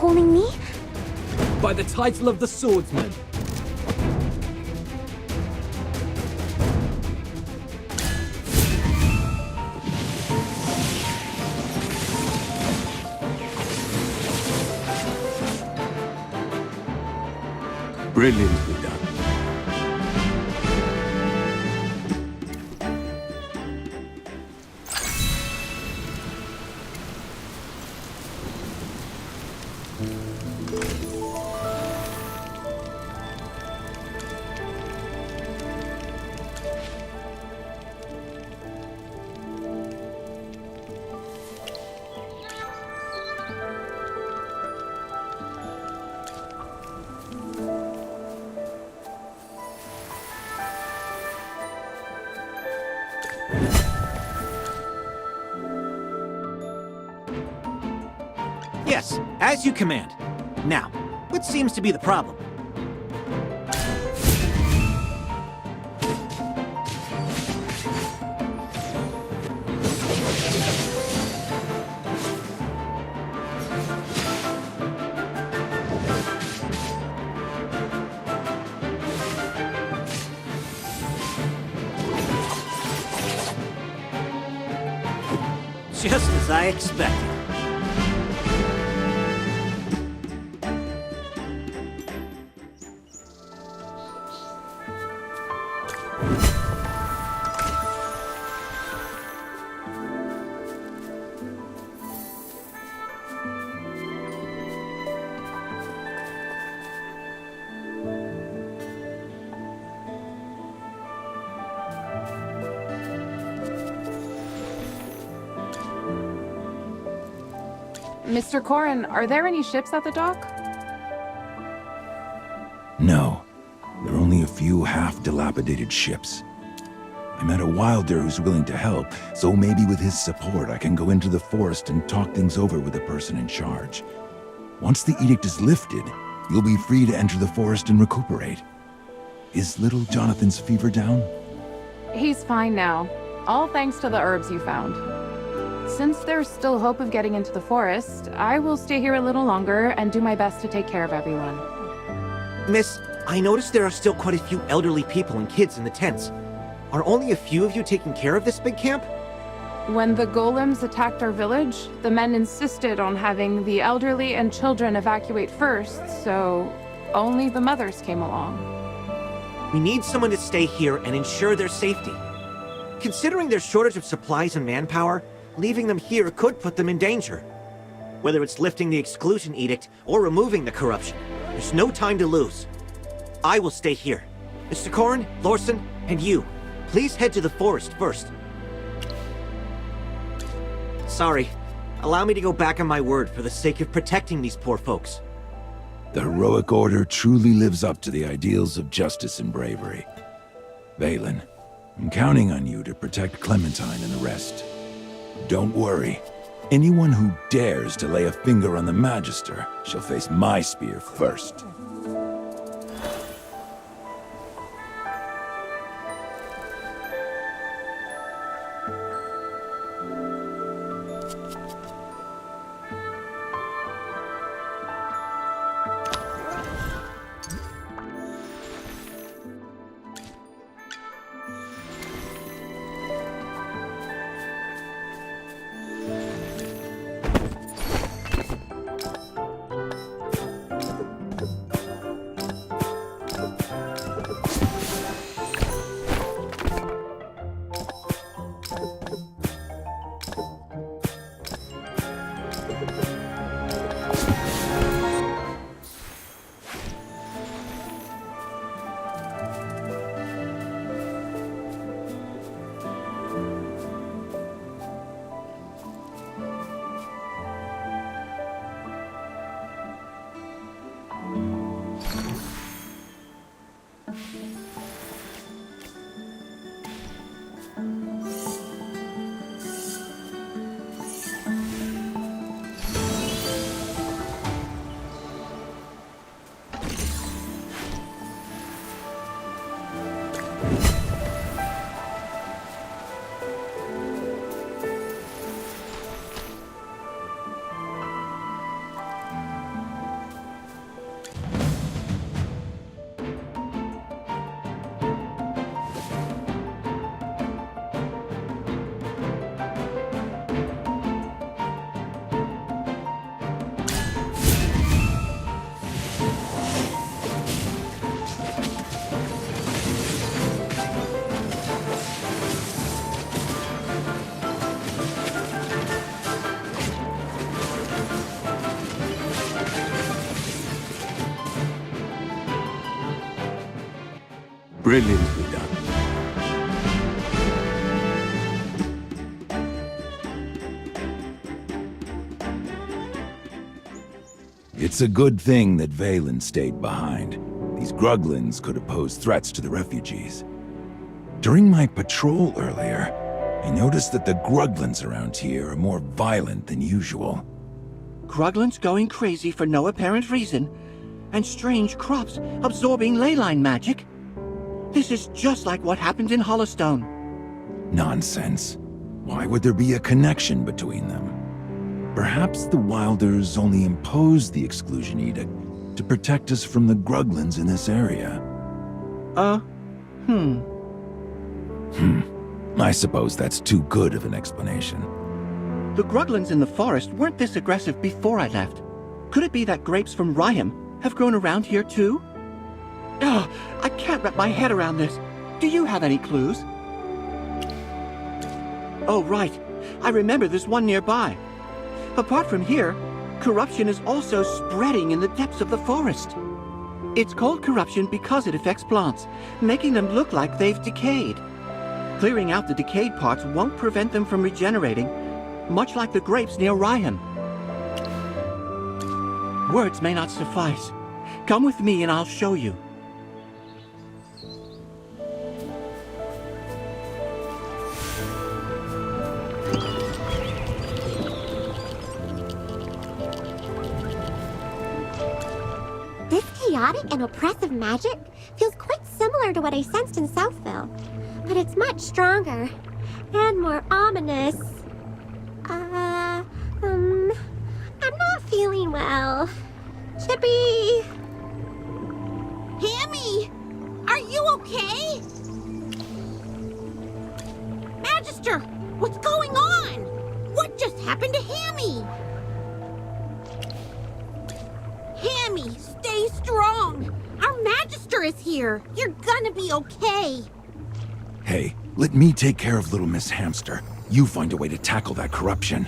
calling me? By the title of the swordsman. Brilliantly done. Yes, as you command. Now, what seems to be the problem? Just as I expected. Mr. Corrin, are there any ships at the dock? No. There are only a few half-dilapidated ships. I met a wilder who's willing to help, so maybe with his support I can go into the forest and talk things over with the person in charge. Once the edict is lifted, you'll be free to enter the forest and recuperate. Is little Jonathan's fever down? He's fine now. All thanks to the herbs you found. Since there's still hope of getting into the forest, I will stay here a little longer and do my best to take care of everyone. Miss, I noticed there are still quite a few elderly people and kids in the tents. Are only a few of you taking care of this big camp? When the golems attacked our village, the men insisted on having the elderly and children evacuate first, so only the mothers came along. We need someone to stay here and ensure their safety. Considering their shortage of supplies and manpower, leaving them here could put them in danger. Whether it's lifting the exclusion edict or removing the corruption, there's no time to lose. I will stay here. Mr. Corrin, Lorson, and you, please head to the forest first. Sorry, allow me to go back on my word for the sake of protecting these poor folks. The heroic order truly lives up to the ideals of justice and bravery. Vaylin, I'm counting on you to protect Clementine and the rest. Don't worry. Anyone who dares to lay a finger on the Magister shall face my spear first. Brilliantly done. It's a good thing that Valen stayed behind. These Gruglins could have posed threats to the refugees. During my patrol earlier, I noticed that the Gruglins around here are more violent than usual. Gruglins going crazy for no apparent reason, and strange crops absorbing leyline magic. This is just like what happened in Hollowstone. Nonsense. Why would there be a connection between them? Perhaps the Wilders only imposed the exclusion edict to protect us from the Gruglins in this area. I suppose that's too good of an explanation. The Gruglins in the forest weren't this aggressive before I left. Could it be that grapes from Ryham have grown around here too? Ugh, I can't wrap my head around this. Do you have any clues? Oh, right. I remember there's one nearby. Apart from here, corruption is also spreading in the depths of the forest. It's called corruption because it affects plants, making them look like they've decayed. Clearing out the decayed parts won't prevent them from regenerating, much like the grapes near Ryham. Words may not suffice. Come with me and I'll show you. This chaotic and oppressive magic feels quite similar to what I sensed in Southville, but it's much stronger and more ominous. I'm not feeling well. Chippy! Hammy! Are you okay? Magister, what's going on? What just happened to Hammy? Hammy, stay strong. Our Magister is here. You're gonna be okay. Hey, let me take care of little Miss Hamster. You find a way to tackle that corruption.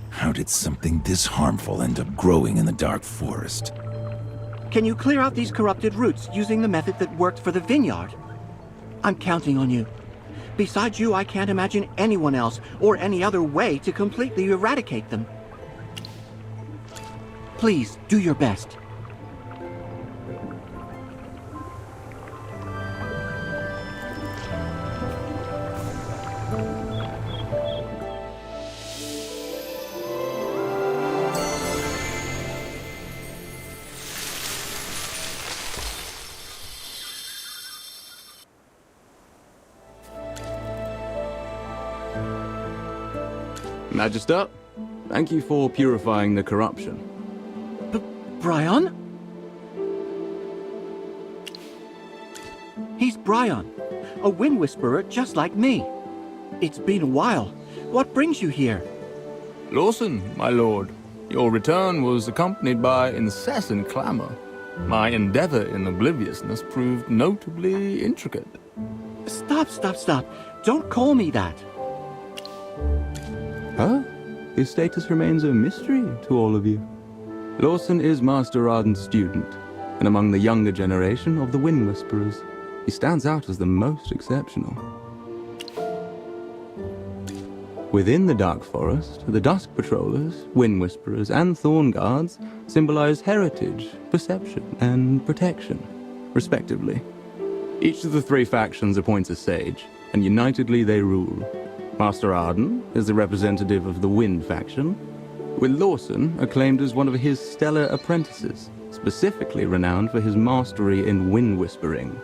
How did something this harmful end up growing in the dark forest? Can you clear out these corrupted roots using the method that worked for the vineyard? I'm counting on you. Besides you, I can't imagine anyone else or any other way to completely eradicate them. Please, do your best. Magister, thank you for purifying the corruption. Bryon? He's Bryon, a wind whisperer just like me. It's been a while. What brings you here? Lawson, my lord, your return was accompanied by incessant clamor. My endeavor in obliviousness proved notably intricate. Stop. Don't call me that. Huh? His status remains a mystery to all of you. Lawson is Master Arden's student, and among the younger generation of the Wind Whisperers, he stands out as the most exceptional. Within the Dark Forest, the Dusk Patrollers, Wind Whisperers, and Thorn Guards symbolize heritage, perception, and protection, respectively. Each of the three factions appoints a sage, and unitedly they rule. Master Arden is the representative of the Wind faction, with Lawson acclaimed as one of his stellar apprentices, specifically renowned for his mastery in wind whispering.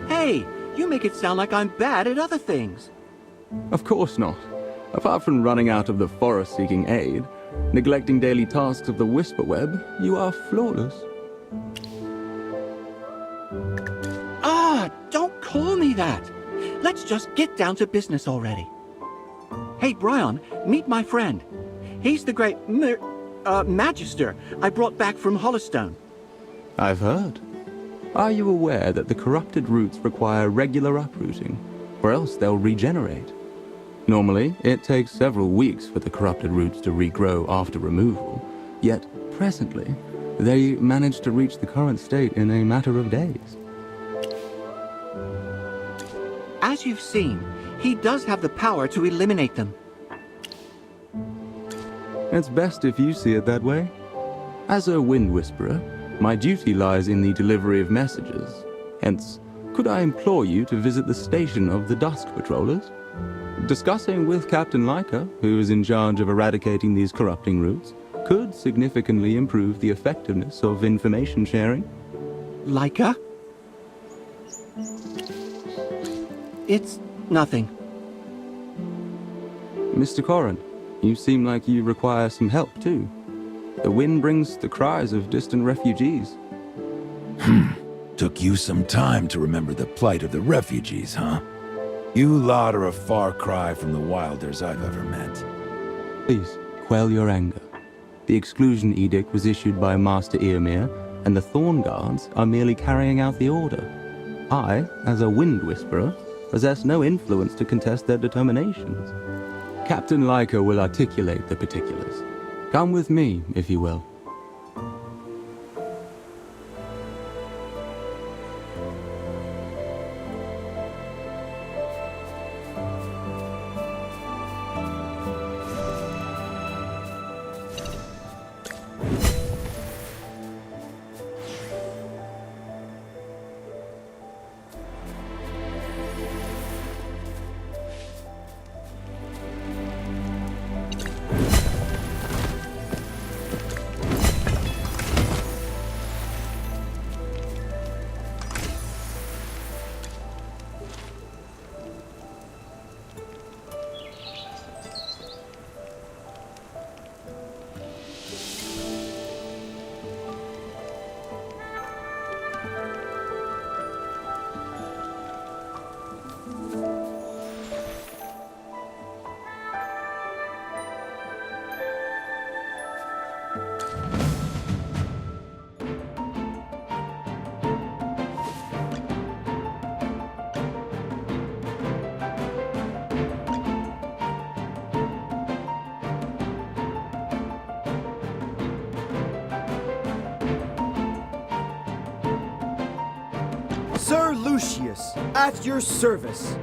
Hey, you make it sound like I'm bad at other things. Of course not. Apart from running out of the forest seeking aid, neglecting daily tasks of the Whisper Web, you are flawless. Don't call me that. Let's just get down to business already. Hey, Bryon, meet my friend. He's the great Magister I brought back from Hollowstone. I've heard. Are you aware that the corrupted roots require regular uprooting, or else they'll regenerate? Normally, it takes several weeks for the corrupted roots to regrow after removal, yet presently, they manage to reach the current state in a matter of days. as you've seen, he does have the power to eliminate them. It's best if you see it that way. As a Wind Whisperer, my duty lies in the delivery of messages. Hence, could I implore you to visit the station of the Dusk Patrollers? Discussing with Captain Lyca, who is in charge of eradicating these corrupting roots, could significantly improve the effectiveness of information sharing. Lyca? It's nothing. Mr. Corrin, you seem like you require some help too. The wind brings the cries of distant refugees. Took you some time to remember the plight of the refugees, huh? You lot are a far cry from the Wilders I've ever met. Please, quell your anger. The exclusion edict was issued by Master Eormir, and the Thorn Guards are merely carrying out the order. I, as a Wind Whisperer, possess no influence to contest their determinations. Captain Lyca will articulate the particulars. Come with me, if you will. Sir Lucius, at your service.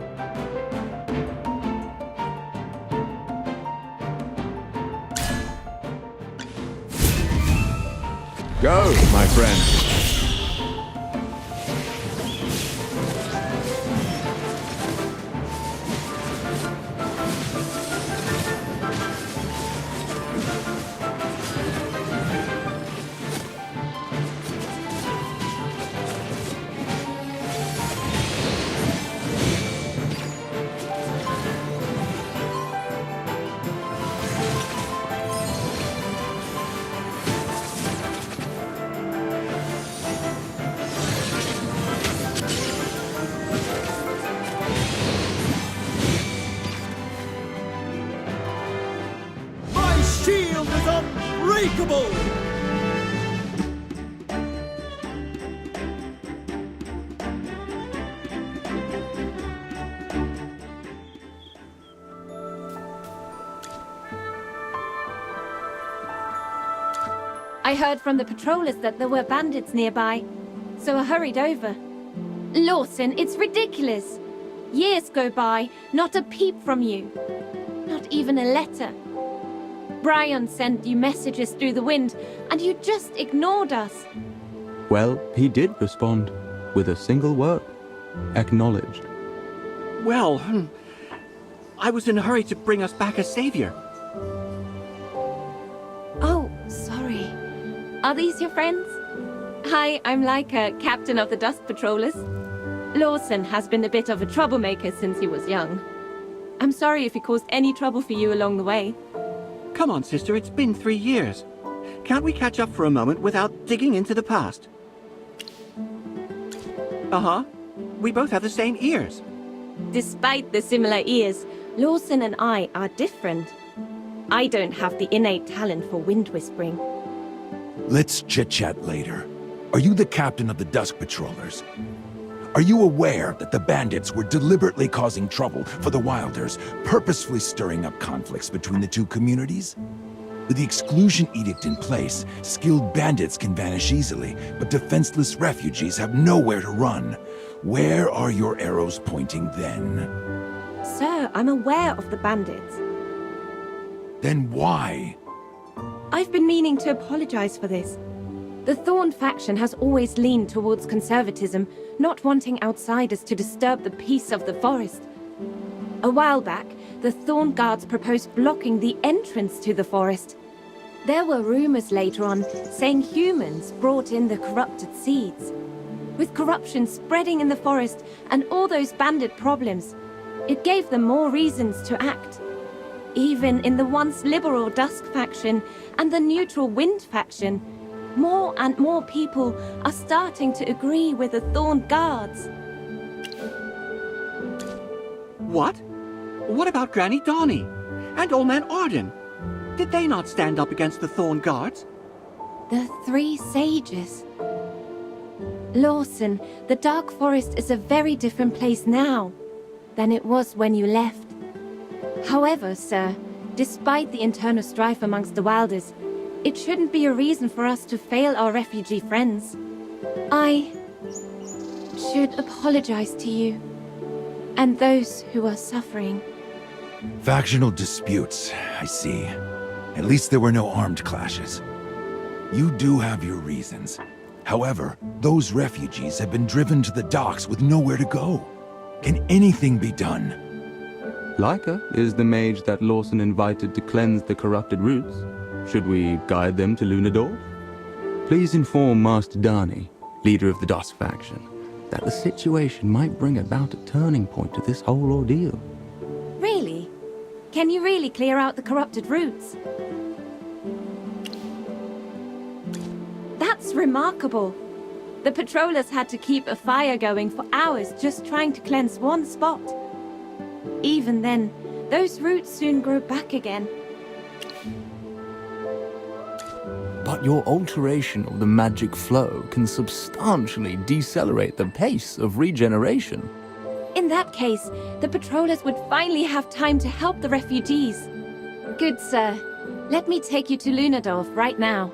Go, my friend. Shield is unbreakable! I heard from the patrollers that there were bandits nearby, so I hurried over. Lawson, it's ridiculous. Years go by, not a peep from you. Not even a letter. Bryon sent you messages through the wind, and you just ignored us. Well, he did respond, with a single word. Acknowledged. Well, I was in a hurry to bring us back a savior. Oh, sorry. Are these your friends? Hi, I'm Lyca, captain of the Dusk Patrollers. Lawson has been a bit of a troublemaker since he was young. I'm sorry if he caused any trouble for you along the way. Come on, sister, it's been 3 years. Can't we catch up for a moment without digging into the past? Uh-huh. We both have the same ears. Despite the similar ears, Lawson and I are different. I don't have the innate talent for wind whispering. Let's chit-chat later. Are you the captain of the Dusk Patrollers? Are you aware that the bandits were deliberately causing trouble for the Wilders, purposefully stirring up conflicts between the two communities? With the exclusion edict in place, skilled bandits can vanish easily, but defenseless refugees have nowhere to run. Where are your arrows pointing then? Sir, I'm aware of the bandits. Then why? I've been meaning to apologize for this. The Thorn faction has always leaned towards conservatism, not wanting outsiders to disturb the peace of the forest. A while back, the Thorn Guards proposed blocking the entrance to the forest. There were rumors later on saying humans brought in the corrupted seeds. With corruption spreading in the forest and all those bandit problems, it gave them more reasons to act. Even in the once liberal Dusk faction and the neutral Wind faction, more and more people are starting to agree with the Thorn Guards. What? What about Granny Donnie? And Old Man Arden? Did they not stand up against the Thorn Guards? The Three Sages. Lawson, the Dark Forest is a very different place now than it was when you left. However, sir, despite the internal strife amongst the Wilders, it shouldn't be a reason for us to fail our refugee friends. I should apologize to you and those who are suffering. Factional disputes, I see. At least there were no armed clashes. You do have your reasons. However, those refugees have been driven to the docks with nowhere to go. Can anything be done? Lyca is the mage that Lawson invited to cleanse the corrupted roots. Should we guide them to Lunadorf? Please inform Master Dani, leader of the Dusk faction, that the situation might bring about a turning point to this whole ordeal. Really? Can you really clear out the corrupted roots? That's remarkable. The patrollers had to keep a fire going for hours just trying to cleanse one spot. Even then, those roots soon grow back again. But your alteration of the magic flow can substantially decelerate the pace of regeneration. In that case, the patrollers would finally have time to help the refugees. Good, sir. Let me take you to Lunadorf right now.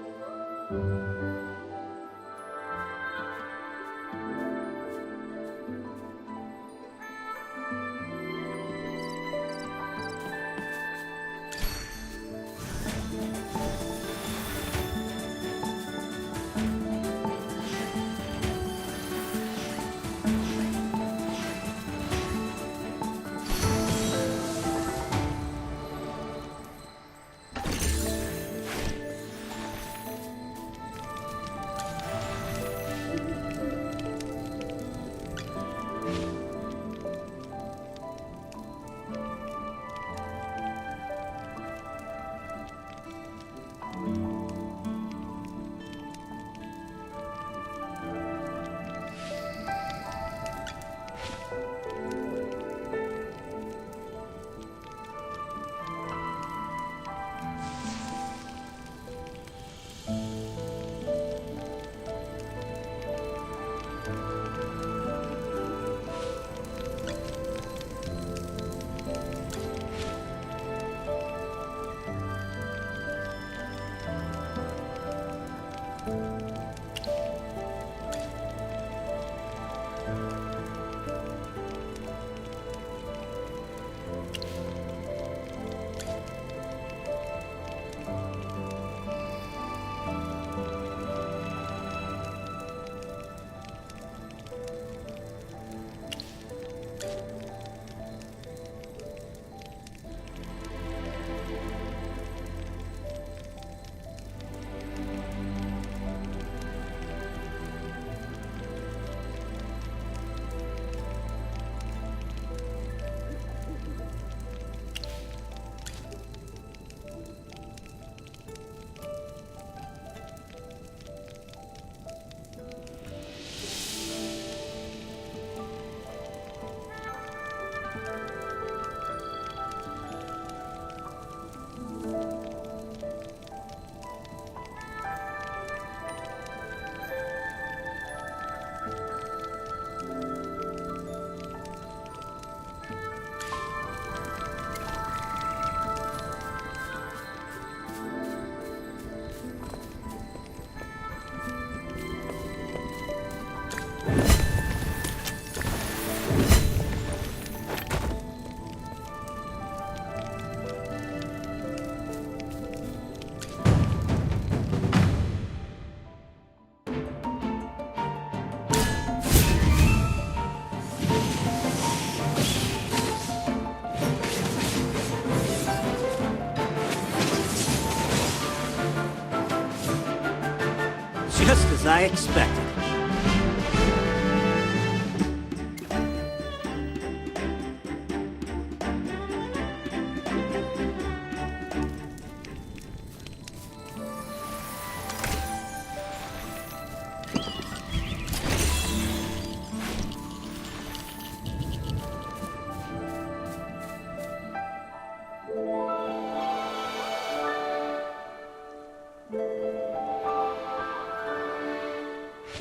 I expected.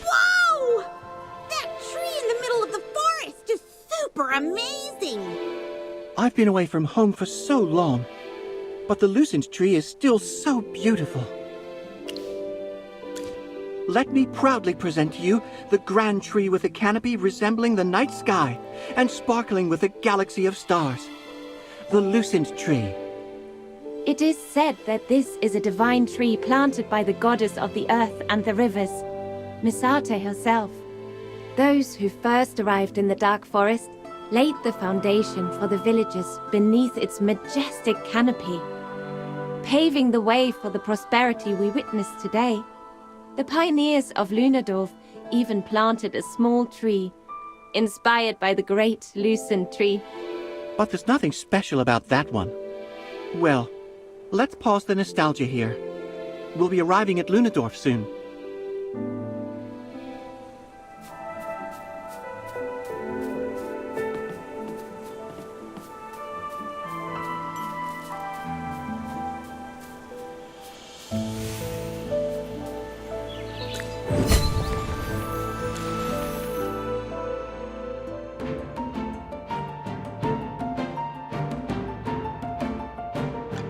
Whoa! That tree in the middle of the forest is super amazing! I've been away from home for so long, but the lucent tree is still so beautiful. Let me proudly present to you the grand tree with a canopy resembling the night sky and sparkling with a galaxy of stars. The lucent tree. It is said that this is a divine tree planted by the goddess of the earth and the rivers, Misate herself. Those who first arrived in the Dark Forest laid the foundation for the villagers beneath its majestic canopy, paving the way for the prosperity we witness today. The pioneers of Lunadorf even planted a small tree, inspired by the great lucent tree. But there's nothing special about that one. Well, let's pause the nostalgia here. We'll be arriving at Lunadorf soon.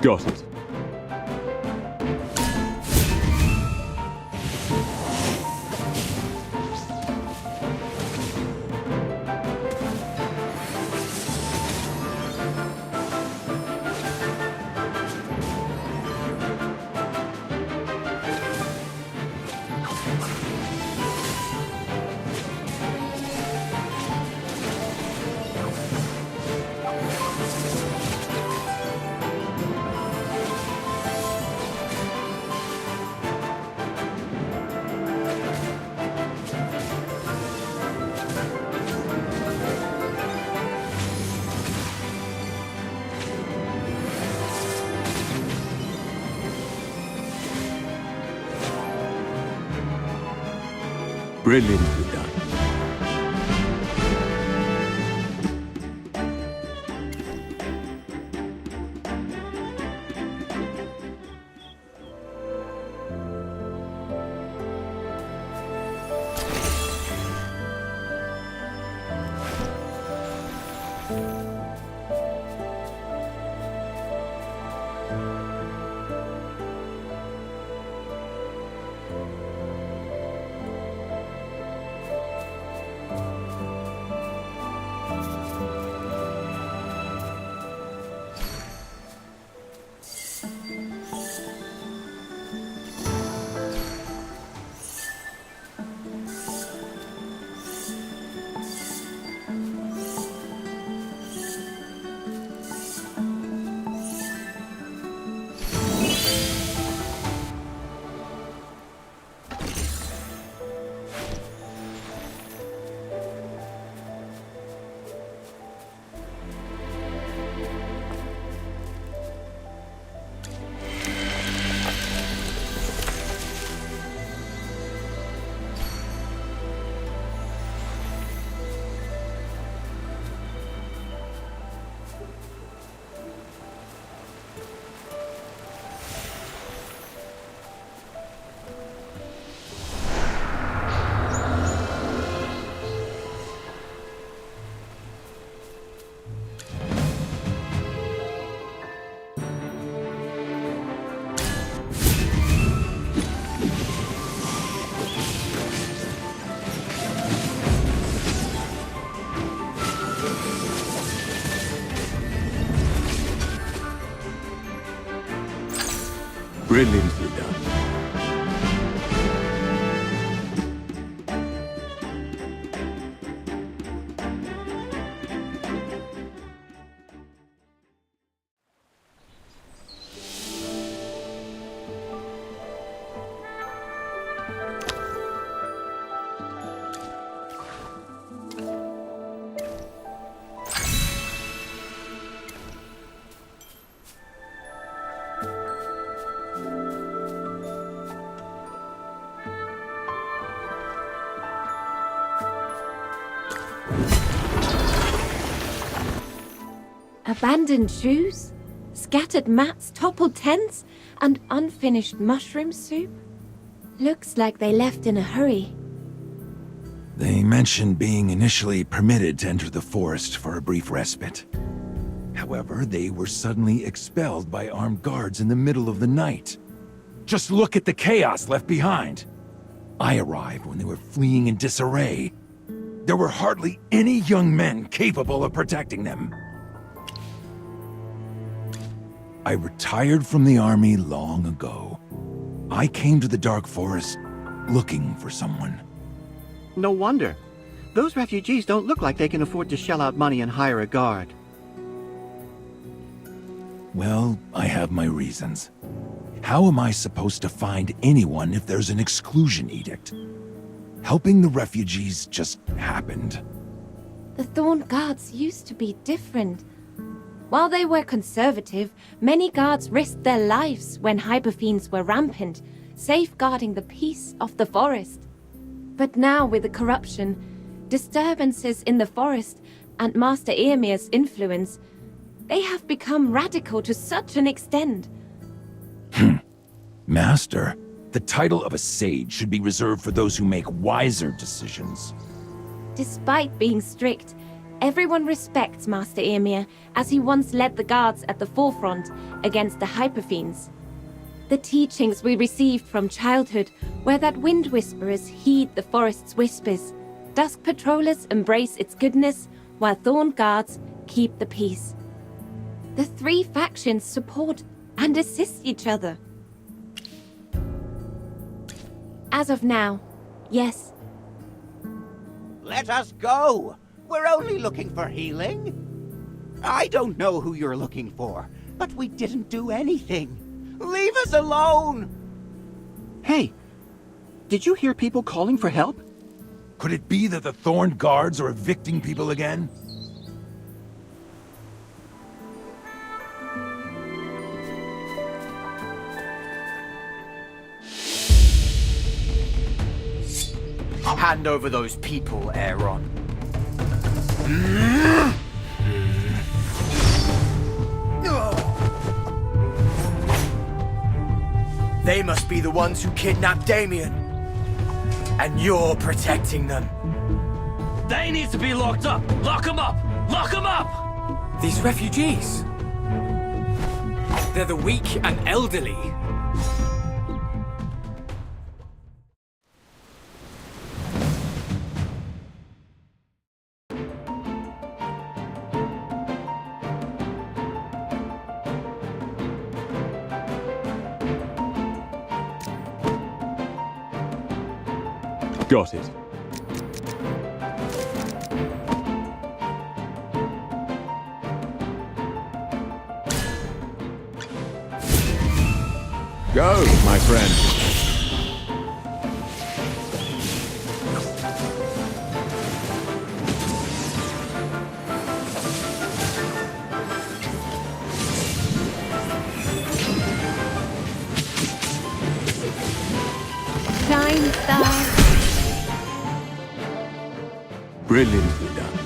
Got it. Brilliantly done. Brilliantly done. Abandoned shoes, scattered mats, toppled tents, and unfinished mushroom soup? Looks like they left in a hurry. They mentioned being initially permitted to enter the forest for a brief respite. However, they were suddenly expelled by armed guards in the middle of the night. Just look at the chaos left behind. I arrived when they were fleeing in disarray. There were hardly any young men capable of protecting them. I retired from the army long ago. I came to the Dark Forest looking for someone. No wonder. Those refugees don't look like they can afford to shell out money and hire a guard. Well, I have my reasons. How am I supposed to find anyone if there's an exclusion edict? Helping the refugees just happened. The Thorn Guards used to be different. While they were conservative, many guards risked their lives when hyperfiends were rampant, safeguarding the peace of the forest. But now with the corruption, disturbances in the forest, and Master Eomer's influence, they have become radical to such an extent. Master, the title of a sage should be reserved for those who make wiser decisions. Despite being strict, everyone respects Master Eomer, as he once led the guards at the forefront against the hyperfiends. The teachings we received from childhood were that wind whisperers heed the forest's whispers, dusk patrollers embrace its goodness, while thorn guards keep the peace. The three factions support and assist each other. As of now, yes. Let us go! We're only looking for healing. I don't know who you're looking for, but we didn't do anything. Leave us alone! Hey, did you hear people calling for help? Could it be that the Thorn Guards are evicting people again? Hand over those people, Eironn. They must be the ones who kidnapped Damian. And you're protecting them. They need to be locked up! Lock them up! Lock them up! These refugees. They're the weak and elderly. Got it. Go, my friend. Shine, star. Brilliantly done.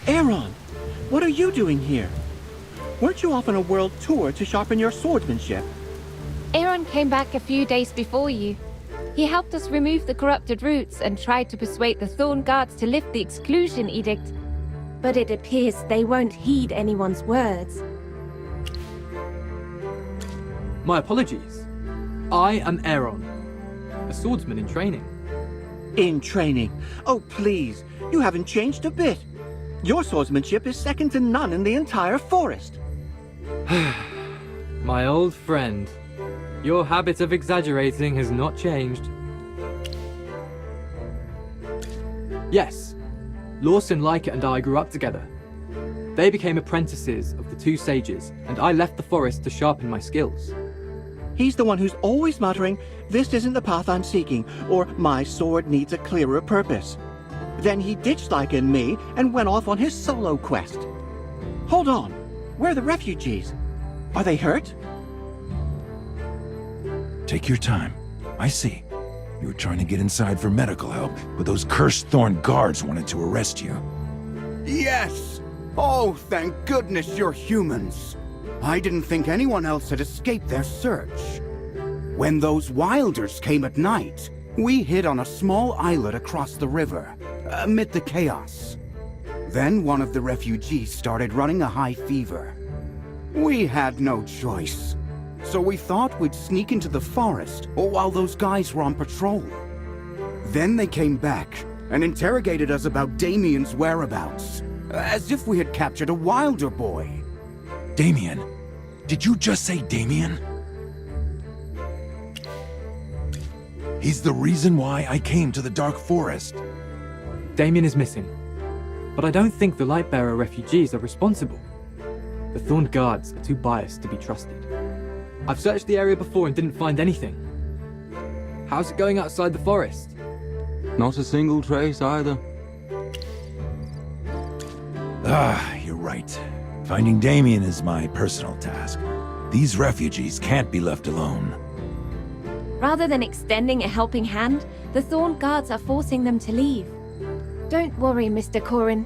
Eironn, what are you doing here? Weren't you off on a world tour to sharpen your swordsmanship? Eironn came back a few days before you. He helped us remove the corrupted roots and tried to persuade the Thorn Guards to lift the exclusion edict. But it appears they won't heed anyone's words. My apologies. I am Eironn, a swordsman in training. In training? Oh, please. You haven't changed a bit. Your swordsmanship is second to none in the entire forest. My old friend. Your habit of exaggerating has not changed. Yes, Lawson, Lyca and I grew up together. They became apprentices of the two sages, and I left the forest to sharpen my skills. He's the one who's always muttering, "This isn't the path I'm seeking," or "My sword needs a clearer purpose." Then he ditched Lyca and me and went off on his solo quest. Hold on. Where are the refugees? Are they hurt? Take your time. I see. You were trying to get inside for medical help, but those cursed Thorn guards wanted to arrest you. Yes! Oh, thank goodness you're humans. I didn't think anyone else had escaped their search. When those wilders came at night, we hid on a small islet across the river, amid the chaos. Then one of the refugees started running a high fever. We had no choice, so we thought we'd sneak into the forest while those guys were on patrol. Then they came back and interrogated us about Damian's whereabouts, as if we had captured a wilder boy. Damian? Did you just say Damian? He's the reason why I came to the Dark Forest. Damian is missing. But I don't think the Lightbearer refugees are responsible. The Thorn guards are too biased to be trusted. I've searched the area before and didn't find anything. How's it going outside the forest? Not a single trace either. You're right. Finding Damian is my personal task. These refugees can't be left alone. Rather than extending a helping hand, the Thorn guards are forcing them to leave. Don't worry, Mr. Corrin.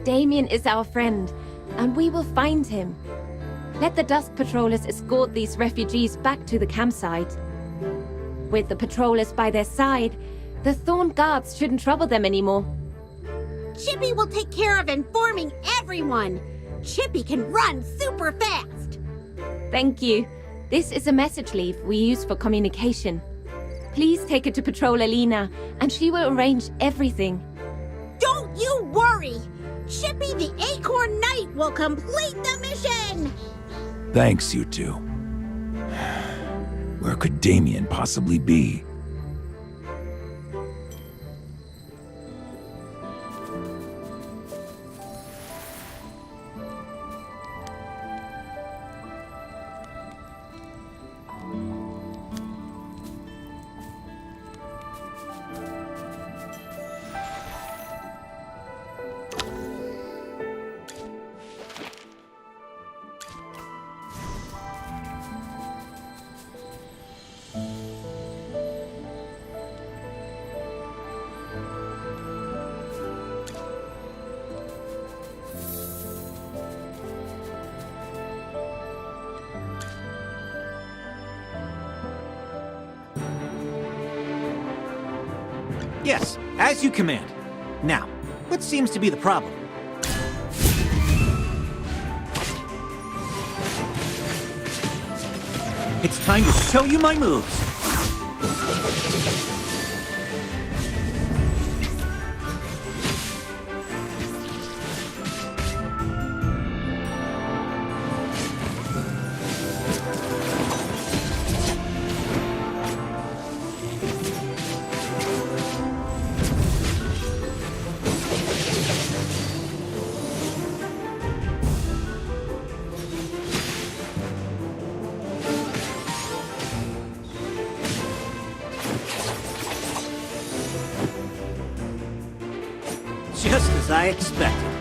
Damian is our friend, and we will find him. Let the Dusk Patrollers escort these refugees back to the campsite. With the Patrollers by their side, the Thorn guards shouldn't trouble them anymore. Chippy will take care of informing everyone. Chippy can run super fast. Thank you. This is a message leaf we use for communication. Please take it to Patroller Lena, and she will arrange everything. Don't you worry. Chippy the Acorn Knight will complete the mission. Thanks, you two. Where could Damian possibly be? Yes, as you command. Now, what seems to be the problem? It's time to show you my moves. Just as I expected.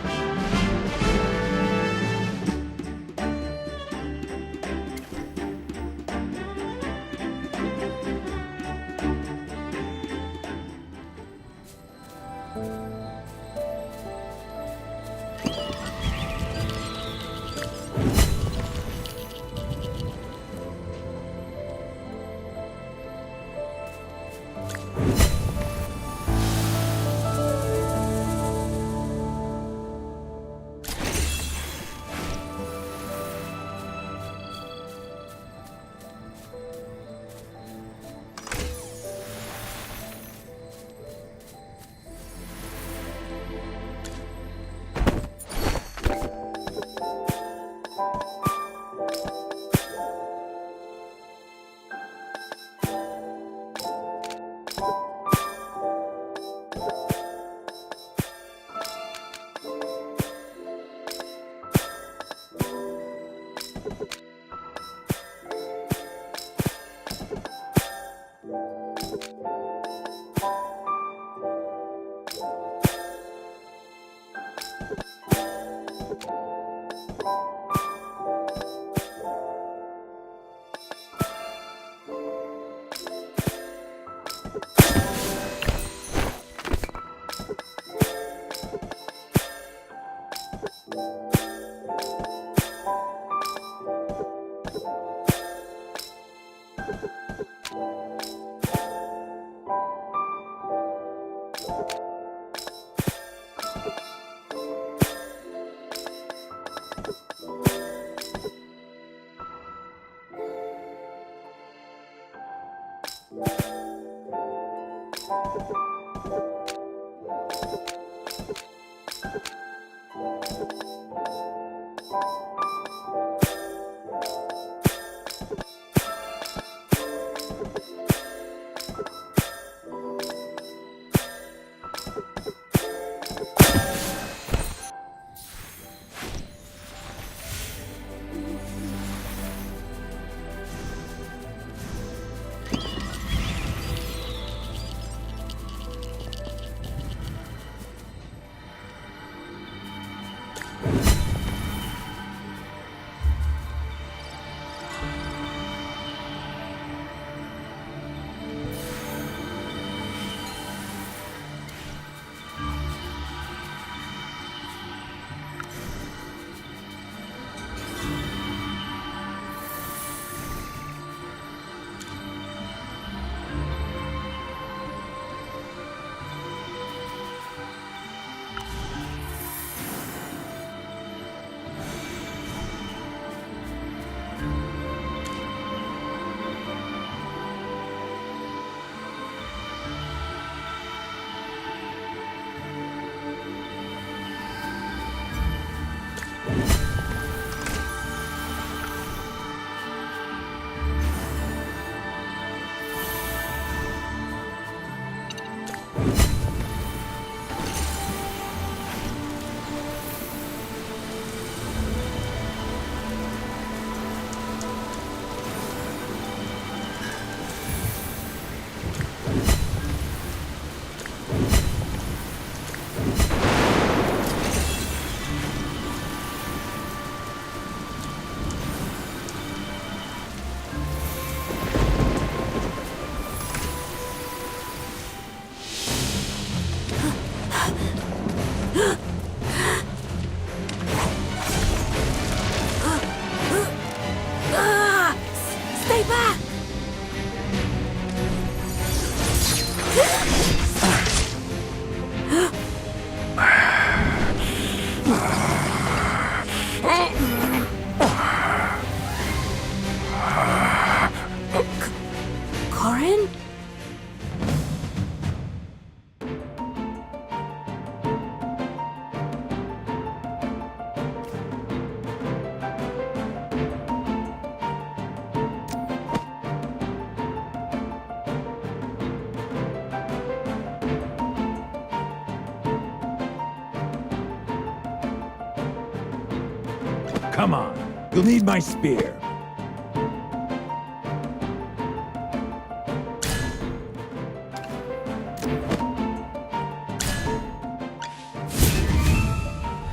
Come on, you'll need my spear.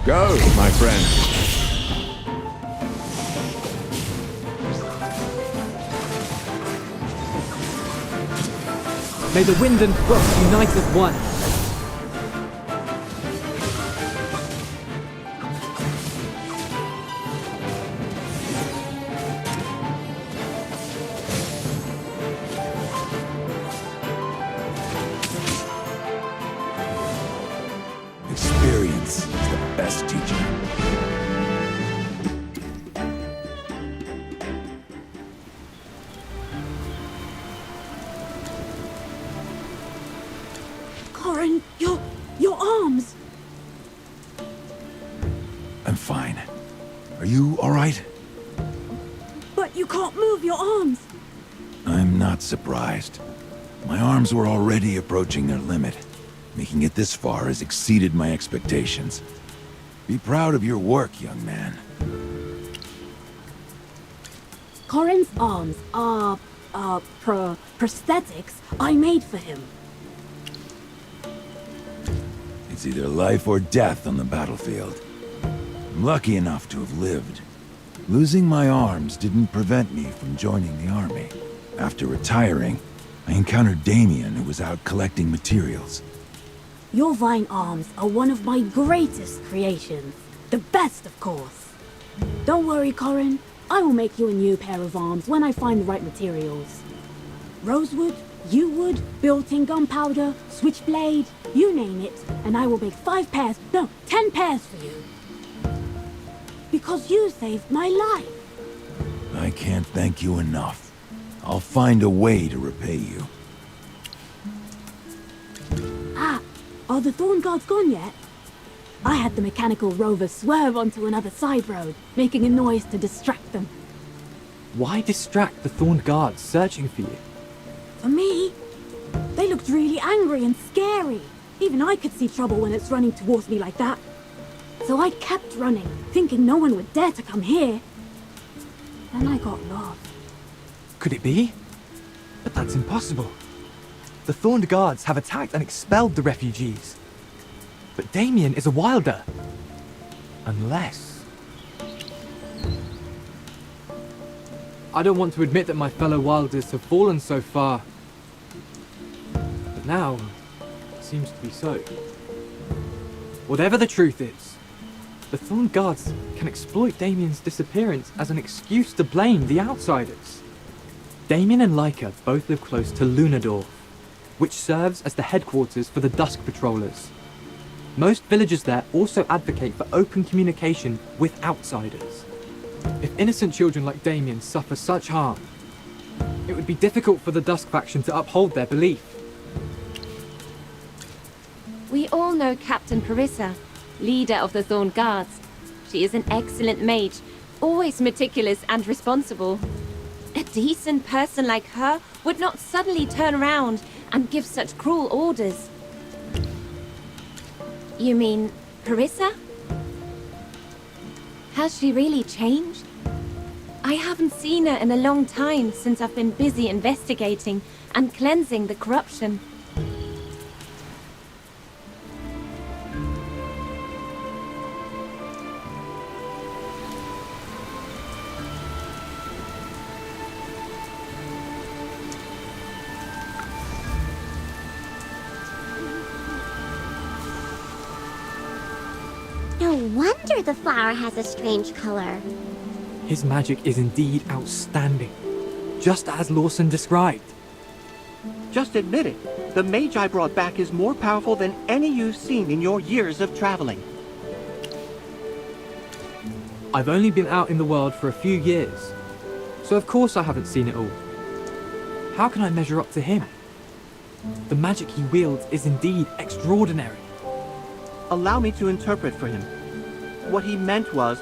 Go, my friend. May the wind and frost unite as one. Experience is the best teacher. Corin, your arms! I'm fine. Are you all right? But you can't move your arms! I'm not surprised. My arms were already approaching their limit. Making it this far has exceeded my expectations. Be proud of your work, young man. Corin's arms are, prosthetics I made for him. It's either life or death on the battlefield. I'm lucky enough to have lived. Losing my arms didn't prevent me from joining the army. After retiring, I encountered Damian, who was out collecting materials. Your vine arms are one of my greatest creations. The best, of course. Don't worry, Corin. I will make you a new pair of arms when I find the right materials. Rosewood You wood, built-in gunpowder, switchblade, you name it, and I will make 5 pairs, no, 10 pairs for you. Because you saved my life. I can't thank you enough. I'll find a way to repay you. Ah, are the Thorn Guards gone yet? I had the mechanical rover swerve onto another side road, making a noise to distract them. Why distract the Thorn Guards searching for you? For me, they looked really angry and scary. Even I could see trouble when it's running towards me like that. So I kept running, thinking no one would dare to come here. Then I got lost. Could it be? But that's impossible. The Thorned Guards have attacked and expelled the refugees. But Damian is a wilder. Unless... I don't want to admit that my fellow wilders have fallen so far. But now, it seems to be so. Whatever the truth is, the Thorn Guards can exploit Damian's disappearance as an excuse to blame the outsiders. Damian and Lyca both live close to Lunadorf, which serves as the headquarters for the Dusk Patrollers. Most villagers there also advocate for open communication with outsiders. If innocent children like Damian suffer such harm, it would be difficult for the Dusk faction to uphold their belief. We all know Captain Parissa, leader of the Thorn Guards. She is an excellent mage, always meticulous and responsible. A decent person like her would not suddenly turn around and give such cruel orders. You mean Parissa? Has she really changed? I haven't seen her in a long time since I've been busy investigating and cleansing the corruption. No wonder the flower has a strange color. His magic is indeed outstanding, just as Lawson described. Just admit it. The mage I brought back is more powerful than any you've seen in your years of traveling. I've only been out in the world for a few years, so of course I haven't seen it all. How can I measure up to him? The magic he wields is indeed extraordinary. Allow me to interpret for him. What he meant was,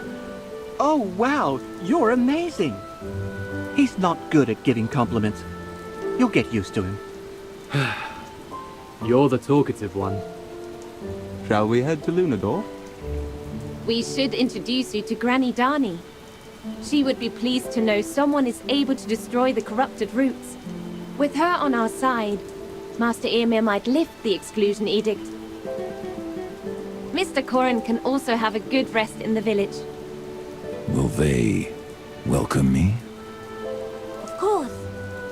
"Oh wow, you're amazing." He's not good at giving compliments. You'll get used to him. You're the talkative one. Shall we head to Lunadorf? We should introduce you to Granny Dani. She would be pleased to know someone is able to destroy the corrupted roots. With her on our side, Master Emir might lift the exclusion edict. Mr. Corrin can also have a good rest in the village. Will they welcome me? Of course.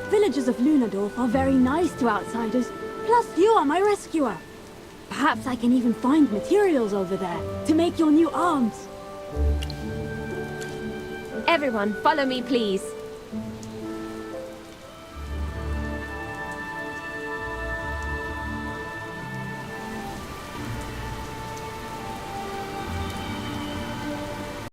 Villagers of Lunadorf are very nice to outsiders. Plus, you are my rescuer. Perhaps I can even find materials over there to make your new arms. Everyone, follow me, please.